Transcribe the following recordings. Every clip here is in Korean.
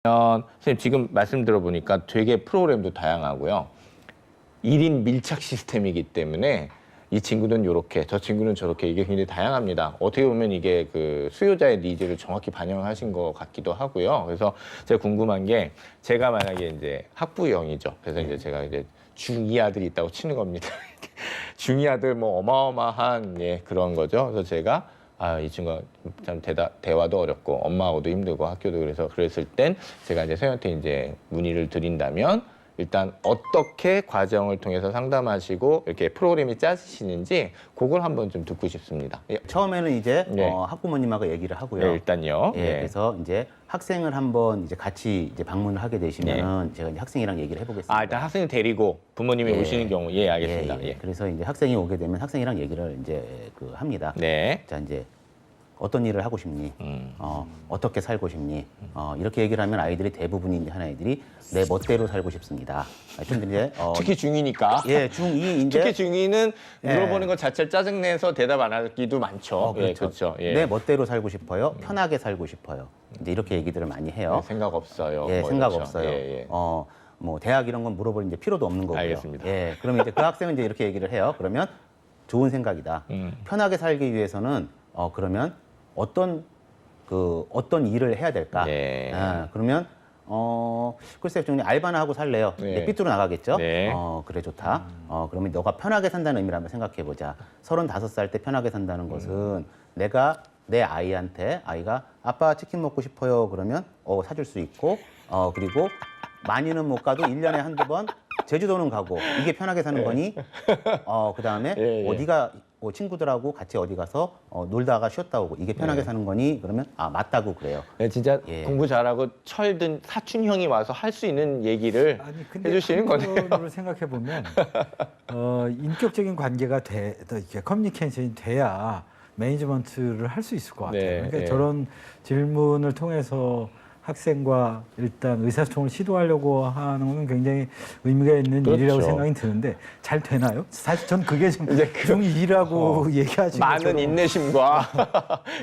선생님 지금 말씀 들어보니까 되게 프로그램도 다양하고요. 1인 밀착 시스템이기 때문에 이 친구는 이렇게 저 친구는 저렇게 이게 굉장히 다양합니다. 어떻게 보면 이게 그 수요자의 니즈를 정확히 반영하신 것 같기도 하고요. 그래서 제가 궁금한 게 제가 만약에 이제 학부형이죠. 그래서 이제 제가 이제 중2 아들이 있다고 치는 겁니다. 중2 아들 뭐 어마어마한 그런 거죠. 그래서 제가 이 친구가 참 대화도 어렵고 엄마하고도 힘들고 학교도 그래서 그랬을 땐 제가 이제 선생님한테 이제 문의를 드린다면 일단 어떻게 과정을 통해서 상담하시고 이렇게 프로그램이 짜지시는지 그걸 한번 좀 듣고 싶습니다. 처음에는 이제 네. 학부모님하고 얘기를 하고요. 네, 일단요. 예, 그래서 이제 학생을 한번 이제 같이 이제 방문을 하게 되시면은 제가 이제 학생이랑 얘기를 해보겠습니다. 일단 학생을 데리고 부모님이 오시는 경우, 알겠습니다. 예. 그래서 이제 학생이 오게 되면 학생이랑 얘기를 이제 합니다. 네. 자, 이제 어떤 일을 하고 싶니? 어떻게 살고 싶니? 이렇게 얘기를 하면 아이들이 대부분이 이제 한 아이들이 내 멋대로 살고 싶습니다. 좀 이제 특히 중2니까. 예, 중2 이제 특히 중2는 예. 물어보는 것 자체를 짜증내서 대답 안 하기도 많죠. 그렇죠. 내 멋대로 살고 싶어요. 편하게 살고 싶어요. 이제 이렇게 얘기들을 많이 해요. 생각 없어요. 예, 뭐 생각 이렇죠. 없어요. 뭐 대학 이런 건 물어볼 이제 필요도 없는 거고요. 알겠습니다. 예, 그러면 이제 그 학생은 이제 이렇게 얘기를 해요. 그러면 좋은 생각이다. 편하게 살기 위해서는 그러면 어떤 일을 해야 될까? 네. 그러면 글쎄요, 좀 알바나 하고 살래요. 네. 이제 삐뚤어 나가겠죠. 네. 그래 좋다. 그러면 너가 편하게 산다는 의미를 한번 생각해 보자. 35살 때 편하게 산다는 것은 내가 내 아이한테 아이가 아빠 치킨 먹고 싶어요. 그러면 사줄 수 있고 그리고 많이는 못 가도 1년에 한두 번 제주도는 가고 이게 편하게 사는 거니? 그다음에 네가 친구들하고 같이 어디 가서 놀다가 쉬었다 오고 이게 편하게 사는 거니? 그러면 맞다고 그래요. 네, 진짜 공부 잘하고 철든 사촌형이 와서 할 수 있는 얘기를 해주시는 거네요. 한편으로 생각해 보면 인격적인 관계가 이렇게 커뮤니케이션이 돼야 매니지먼트를 할 수 있을 것 같아요. 네, 그러니까 네. 저런 질문을 통해서 학생과 일단 의사소통을 시도하려고 하는 건 굉장히 의미가 있는 그렇죠. 일이라고 생각이 드는데 잘 되나요? 사실 전 그게 좀 이제 중2라고 얘기하시는 많은 것처럼 인내심과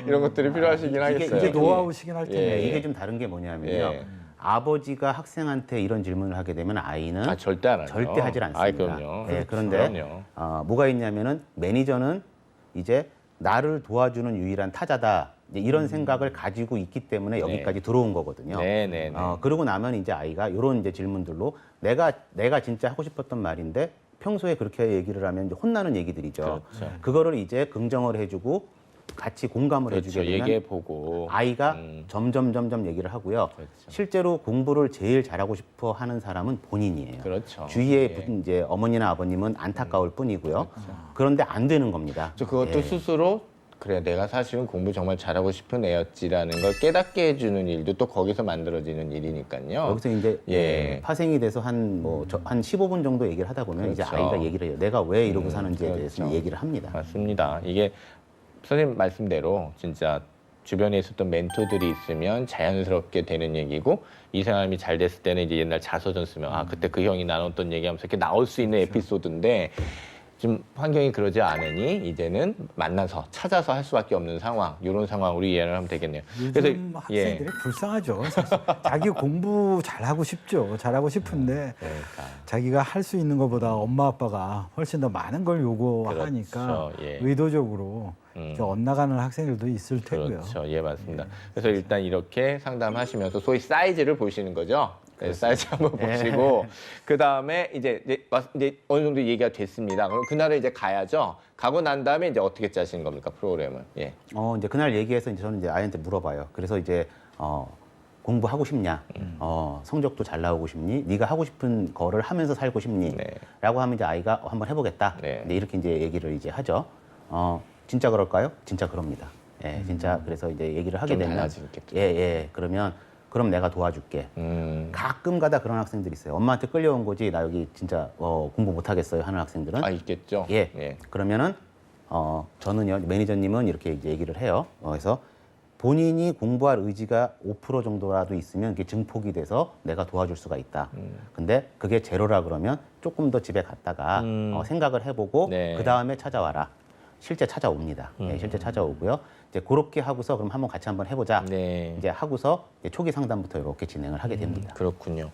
이런 것들이 필요하시긴 하겠어요. 이게 노하우시긴 할 텐데 네, 이게 좀 다른 게 뭐냐면요. 예. 아버지가 학생한테 이런 질문을 하게 되면 아이는 절대 안 하죠. 절대 하질 않습니다. 그럼요. 네, 그런데 그럼요. 뭐가 있냐면은 매니저는 이제 나를 도와주는 유일한 타자다. 이제 이런 생각을 가지고 있기 때문에 여기까지 들어온 거거든요. 네. 그러고 나면 이제 아이가 이런 이제 질문들로 내가 진짜 하고 싶었던 말인데 평소에 그렇게 얘기를 하면 이제 혼나는 얘기들이죠. 그렇죠. 그거를 이제 긍정을 해주고 같이 공감을 그렇죠. 해주게 되면 얘기해보고. 아이가 점점 얘기를 하고요. 그렇죠. 실제로 공부를 제일 잘하고 싶어 하는 사람은 본인이에요. 그렇죠. 주위에 이제 어머니나 아버님은 안타까울 뿐이고요. 그런데 안 되는 겁니다. 그것도 스스로 그래 내가 사실은 공부 정말 잘하고 싶은 애였지라는 걸 깨닫게 해주는 일도 또 거기서 만들어지는 일이니까요. 여기서 이제 파생이 돼서 한 15분 정도 얘기를 하다 보면 이제 그렇죠. 아이가 얘기를 해요. 내가 왜 이러고 사는지에 대해서 얘기를 합니다. 맞습니다. 이게 선생님 말씀대로 진짜 주변에 있었던 멘토들이 있으면 자연스럽게 되는 얘기고 이 사람이 잘 됐을 때는 이제 옛날 자서전 쓰면 그때 그 형이 나눴던 얘기하면서 이렇게 나올 수 있는 에피소드인데 좀 환경이 그러지 않으니 이제는 만나서 찾아서 할 수밖에 없는 상황 이런 상황으로 이해를 하면 되겠네요. 요즘 학생들이 불쌍하죠. 사실 자기 공부 잘하고 싶죠. 잘하고 싶은데 그러니까. 자기가 할 수 있는 것보다 엄마 아빠가 훨씬 더 많은 걸 요구하니까 그렇죠. 예. 의도적으로 이렇게 엇나가는 학생들도 있을 테고요. 그렇죠. 예, 맞습니다. 그래서 일단 이렇게 상담하시면서 소위 사이즈를 보시는 거죠. 네, 사이즈 한번 보시고 그 다음에 이제 어느 정도 얘기가 됐습니다. 그럼 그날을 이제 가야죠. 가고 난 다음에 이제 어떻게 짜시는 겁니까 프로그램을? 예. 이제 그날 얘기해서 이제 저는 이제 아이한테 물어봐요. 그래서 이제 공부하고 싶냐? 성적도 잘 나오고 싶니? 네가 하고 싶은 거를 하면서 살고 싶니? 네. 라고 하면 이제 아이가 한번 해보겠다. 네. 근데 이렇게 이제 얘기를 이제 하죠. 진짜 그럴까요? 진짜 그럽니다. 예, 진짜 그래서 이제 얘기를 하게 좀 되면 달라지겠죠. 그럼 내가 도와줄게. 가끔 가다 그런 학생들이 있어요. 엄마한테 끌려온 거지 나 여기 진짜 공부 못 하겠어요 하는 학생들은 있겠죠. 예. 그러면은 저는요 매니저님은 이렇게 이제 얘기를 해요. 그래서 본인이 공부할 의지가 5% 정도라도 있으면 그게 증폭이 돼서 내가 도와줄 수가 있다. 근데 그게 제로라 그러면 조금 더 집에 갔다가 생각을 해보고 네. 그 다음에 찾아와라. 실제 찾아옵니다. 예, 실제 찾아오고요. 이제 그렇게 하고서 그럼 한번 같이 한번 해보자. 네. 이제 하고서 이제 초기 상담부터 이렇게 진행을 하게 됩니다. 그렇군요.